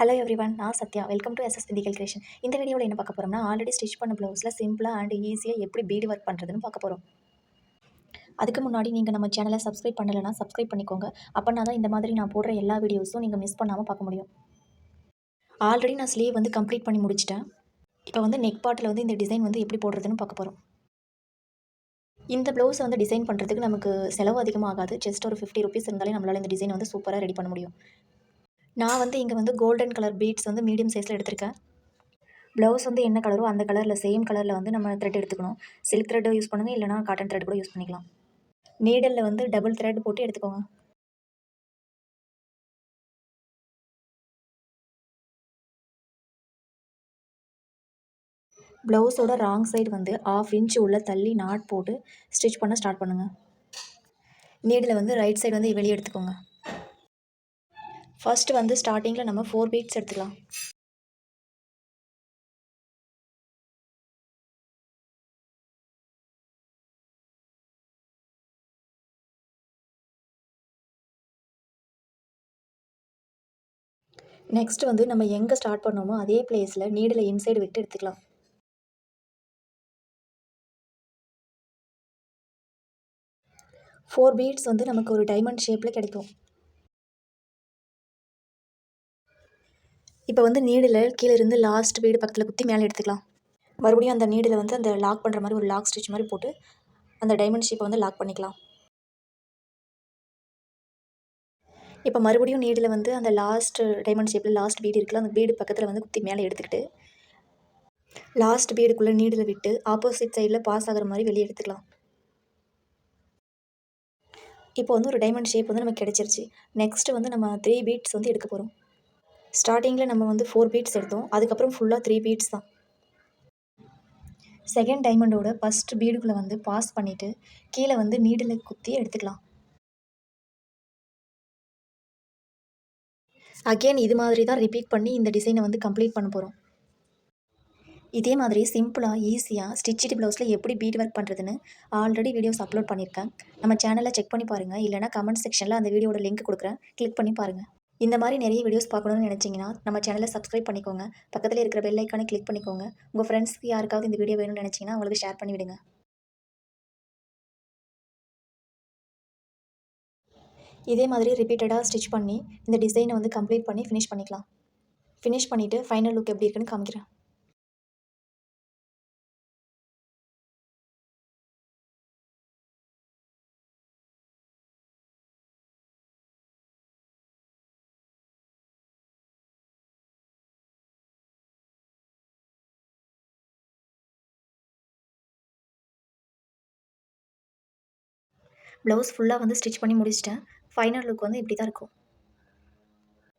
Hello everyone, நான் Sathya. Welcome to SS விதிகள் creation. இந்த வீடியோவில் என்ன பார்க்க போகிறோம்னா, ஆல்ரெடி ஸ்டிச் பண்ண ப்ளவுஸில் சிம்பிளாக அண்ட் ஈஸியாக எப்படி பீடு ஒர்க் பண்ணுறதுன்னு பார்க்க போகிறோம். அதுக்கு முன்னாடி நீங்கள் நம்ம சேனலை சப்ஸ்கிரைப் பண்ணலைன்னா சப்ஸ்கிரைப் பண்ணிக்கோங்க. அப்போனா தான் இந்த மாதிரி நான் போடுற எல்லா வீடியோஸும் நீங்கள் மிஸ் பண்ணாமல் பார்க்க முடியும். ஆல்ரெடி நான் ஸ்லீவ் வந்து கம்ப்ளீட் பண்ணி முடிச்சிட்டேன். இப்போ வந்து நெக் பார்ட்டில் வந்து இந்த டிசைன் வந்து எப்படி போடுறதுன்னு பார்க்க போகிறோம். இந்த ப்ளவுஸை வந்து டிசைன் பண்ணுறதுக்கு நமக்கு செலவு அதிகமாகாது. ஜஸ்ட் ஒரு 50 ருபீஸ் இருந்தாலே நம்மளால் இந்த டிசைன் வந்து சூப்பராக ரெடி பண்ண முடியும். நான் வந்து இங்கே வந்து கோல்டன் கலர் பீட்ஸ் வந்து மீடியம் சைஸில் எடுத்திருக்கேன். ப்ளவுஸ் வந்து என்ன கலரோ அந்த கலரில் சேம் கலரில் வந்து நம்ம த்ரெட் எடுத்துக்கணும். சில்க் த்ரெட் யூஸ் பண்ணுங்கள், இல்லைனா காட்டன் த்ரெட் கூட யூஸ் பண்ணிக்கலாம். நீடலில் வந்து டபுள் த்ரெட் போட்டு எடுத்துக்கோங்க. ப்ளவுஸோட ராங் சைடு வந்து 1/2 இன்ச் உள்ள தள்ளி நாட் போட்டு ஸ்டிச் பண்ண ஸ்டார்ட் பண்ணுங்கள். நீடில் வந்து ரைட் சைடு வந்து வெளியே எடுத்துக்கோங்க. ஃபர்ஸ்ட் வந்து ஸ்டார்டிங்கில் நம்ம 4 பீட்ஸ் எடுத்துக்கலாம். நெக்ஸ்ட் வந்து நம்ம எங்கே ஸ்டார்ட் பண்ணோமோ அதே பிளேஸில் நீடில் இன்சைடு விட்டு எடுத்துக்கலாம். ஃபோர் பீட்ஸ் வந்து நமக்கு ஒரு டைமண்ட் ஷேப்பில் கிடைக்கும். இப்போ வந்து நீடில் கீழே இருந்து லாஸ்ட் பீடு பக்கத்தில் குத்தி மேலே எடுத்துக்கலாம். மறுபடியும் அந்த நீடில் வந்து அந்த லாக் பண்ணுற மாதிரி ஒரு லாக் ஸ்டிச் மாதிரி போட்டு அந்த டைமண்ட் ஷேப்பை வந்து லாக் பண்ணிக்கலாம். இப்போ மறுபடியும் நீடில் வந்து அந்த லாஸ்ட் டைமண்ட் ஷேப்பில் லாஸ்ட் பீடு இருக்குல்ல, அந்த பீடு பக்கத்தில் வந்து குத்தி மேலே எடுத்துக்கிட்டு லாஸ்ட் பீடுக்குள்ளே நீடில் விட்டு ஆப்போசிட் சைடில் பாஸ் ஆகிற மாதிரி வெளியே எடுத்துக்கலாம். இப்போ வந்து ஒரு டைமண்ட் ஷேப் வந்து நமக்கு கிடச்சிருச்சு. நெக்ஸ்ட்டு வந்து நம்ம 3 பீட்ஸ் வந்து எடுக்க போகிறோம். ஸ்டார்டிங்கில் நம்ம வந்து 4 பீட்ஸ் எடுத்தோம். அதுக்கப்புறம் ஃபுல்லாக 3 பீட்ஸ் தான். செகண்ட் டைமண்டோட ஃபஸ்ட் பீடுக்குள்ளே வந்து பாஸ் பண்ணிவிட்டு கீழே வந்து நீடில் குத்தி எடுத்துக்கலாம். அகெயின் இது மாதிரி தான் ரிப்பீட் பண்ணி இந்த டிசைனை வந்து கம்ப்ளீட் பண்ண போகிறோம். இதே மாதிரி சிம்பிளாக ஈஸியாக ஸ்டிச்சிடு ப்ளவுஸில் எப்படி பீட் ஒர்க் பண்ணுறதுன்னு ஆல்ரெடி வீடியோஸ் அப்லோட் பண்ணியிருக்கேன். நம்ம சேனலை செக் பண்ணி பாருங்கள். இல்லைனா கமெண்ட் செக்ஷனில் அந்த வீடியோட லிங்க் கொடுக்குறேன், கிளிக் பண்ணி பாருங்கள். இந்த மாதிரி நிறைய வீடியோஸ் பார்க்கணுன்னு நினச்சிங்கன்னா நம்ம சேனலை சப்ஸ்கிரைப் பண்ணிக்கோங்க. பக்கத்தில் இருக்கிற பெல் ஐக்கானை கிளிக் பண்ணிக்கோங்க. உங்கள் ஃப்ரெண்ட்ஸ்க்கு யாருக்காவது இந்த வீடியோ வேணும்னு நினச்சிங்கன்னா அவங்களுக்கு ஷேர் பண்ணி விடுங்க. இதே மாதிரி ரிப்பீட்டடாக ஸ்டிச் பண்ணி இந்த டிசைனை வந்து கம்ப்ளீட் பண்ணி ஃபினிஷ் பண்ணிக்கலாம். ஃபினிஷ் பண்ணிவிட்டு ஃபைனல் லுக் எப்படி இருக்குன்னு காமிக்கிறேன். ப்ளவுஸ் ஃபுல்லாக வந்து ஸ்டிச் பண்ணி முடிச்சிட்டேன். ஃபைனல் லுக் வந்து இப்படி தான் இருக்கும்.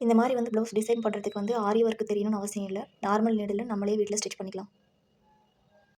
இந்த மாதிரி வந்து ப்ளவுஸ் டிசைன் பண்ணுறதுக்கு வந்து ஆரி ஒர்க் தெரியணும்னு அவசியம் இல்லை. நார்மல் நீடில் நம்மளே வீட்டில் ஸ்டிச் பண்ணிக்கலாம்.